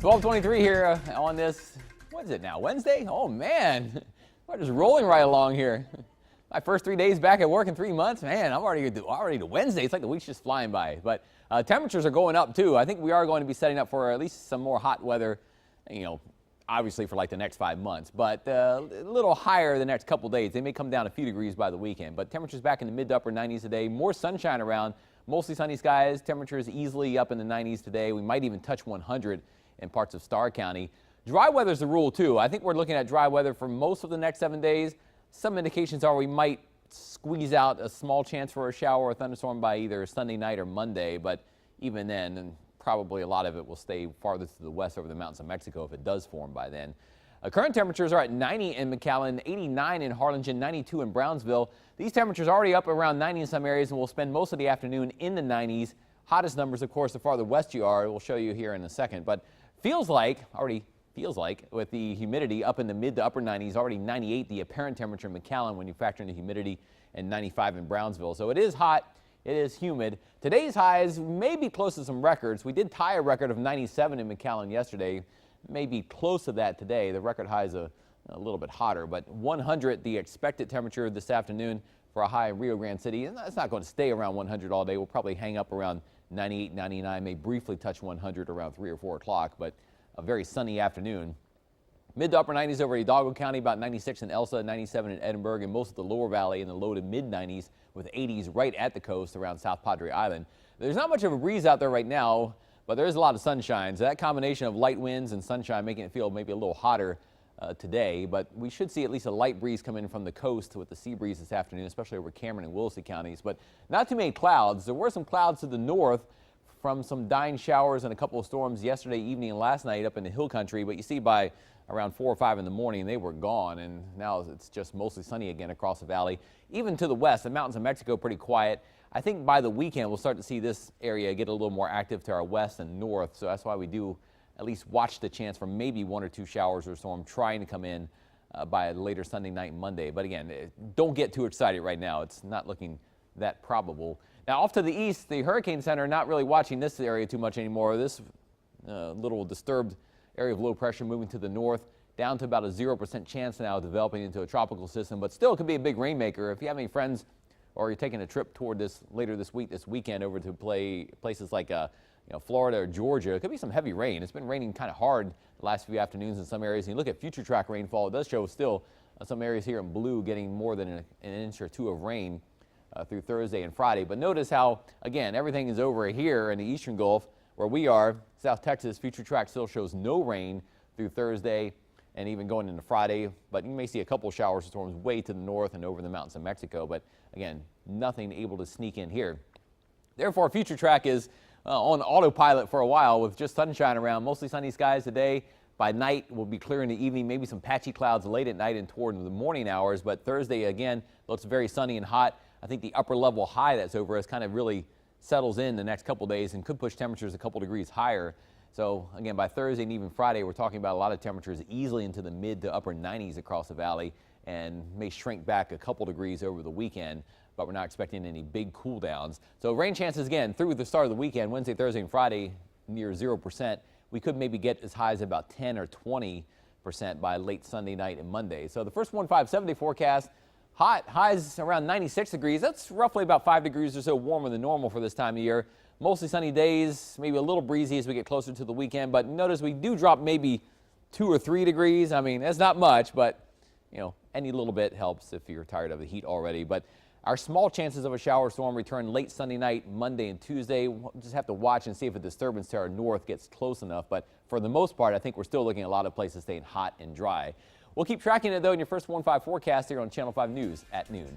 12:23 here on this, what is it now, Wednesday? Oh man, we're just rolling right along here. My first 3 days back at work in 3 months, man, I'm already to Wednesday. It's like the week's just flying by. But temperatures are going up too. I think we are going to be setting up for at least some more hot weather, obviously for like the next 5 months, but a little higher the next couple days. They may come down a few degrees by the weekend, but temperatures back in the mid to upper 90s today. More sunshine around, mostly sunny skies. Temperatures easily up in the 90s today. We might even touch 100 in parts of Starr County. Dry weather is the rule too. I think we're looking at dry weather for most of the next 7 days. Some indications are we might squeeze out a small chance for a shower or thunderstorm by either Sunday night or Monday, but even then, and probably a lot of it will stay farther to the west over the mountains of Mexico if it does form by then. Current temperatures are at 90 in McAllen, 89 in Harlingen, 92 in Brownsville. These temperatures are already up around 90 in some areas, and we'll spend most of the afternoon in the 90s. Hottest numbers, of course, the farther west you are. We'll show you here in a second, but already feels like with the humidity up in the mid to upper 90s, already 98 the apparent temperature in McAllen when you factor in the humidity, and 95 in Brownsville. So it is hot. It is humid. Today's highs may be close to some records. We did tie a record of 97 in McAllen yesterday. Maybe close to that today. The record high is a little bit hotter, but 100 the expected temperature this afternoon for a high in Rio Grande City. And it's not going to stay around 100 all day. We'll probably hang up around 98, 99, may briefly touch 100 around 3 or 4 o'clock, but a very sunny afternoon. Mid to upper 90s over Hidalgo County, about 96 in Elsa, 97 in Edinburgh, and most of the lower valley in the low to mid 90s with 80s right at the coast around South Padre Island. There's not much of a breeze out there right now, but there is a lot of sunshine. So that combination of light winds and sunshine making it feel maybe a little hotter today, but we should see at least a light breeze come in from the coast with the sea breeze this afternoon, especially over Cameron and Willacy counties, but not too many clouds. There were some clouds to the north from some dying showers and a couple of storms yesterday evening and last night up in the hill country, but you see by around 4 or 5 in the morning they were gone, and now it's just mostly sunny again across the valley. Even to the west, the mountains of Mexico pretty quiet. I think by the weekend we'll start to see this area get a little more active to our west and north, so that's why we do at least watch the chance for maybe 1 or 2 showers or storm trying to come in by later Sunday night and Monday. But again, don't get too excited right now. It's not looking that probable. Now off to the east, the Hurricane Center not really watching this area too much anymore. This little disturbed area of low pressure moving to the north down to about a 0% chance now of developing into a tropical system, but still it could be a big rainmaker. If you have any friends or you're taking a trip toward this later this weekend over to places like Florida or Georgia, it could be some heavy rain. It's been raining kind of hard the last few afternoons in some areas. And you look at future track rainfall, it does show still some areas here in blue getting more than an inch or 2 of rain through Thursday and Friday. But notice how, again, everything is over here in the eastern Gulf where we are. South Texas, future track still shows no rain through Thursday and even going into Friday. But you may see a couple of showers or storms way to the north and over the mountains of Mexico. But again, nothing able to sneak in here. Therefore, future track is on autopilot for a while with just sunshine around. Mostly sunny skies today. By night, we'll be clear in the evening, maybe some patchy clouds late at night and toward the morning hours. But Thursday, again, looks very sunny and hot. I think the upper level high that's over us kind of really settles in the next couple days and could push temperatures a couple degrees higher. So again, by Thursday and even Friday, we're talking about a lot of temperatures easily into the mid to upper 90s across the valley and may shrink back a couple degrees over the weekend, but we're not expecting any big cool downs. So rain chances again through the start of the weekend, Wednesday, Thursday, and Friday near 0%. We could maybe get as high as about 10 or 20% by late Sunday night and Monday. So the first 7-day forecast, hot, highs around 96 degrees. That's roughly about 5 degrees or so warmer than normal for this time of year. Mostly sunny days, maybe a little breezy as we get closer to the weekend, but notice we do drop maybe 2 or 3 degrees. I mean, that's not much, but any little bit helps if you're tired of the heat already. But our small chances of a shower storm return late Sunday night, Monday and Tuesday. We'll just have to watch and see if a disturbance to our north gets close enough. But for the most part, I think we're still looking at a lot of places staying hot and dry. We'll keep tracking it, though, in your first 1-5 forecast here on Channel 5 News at noon.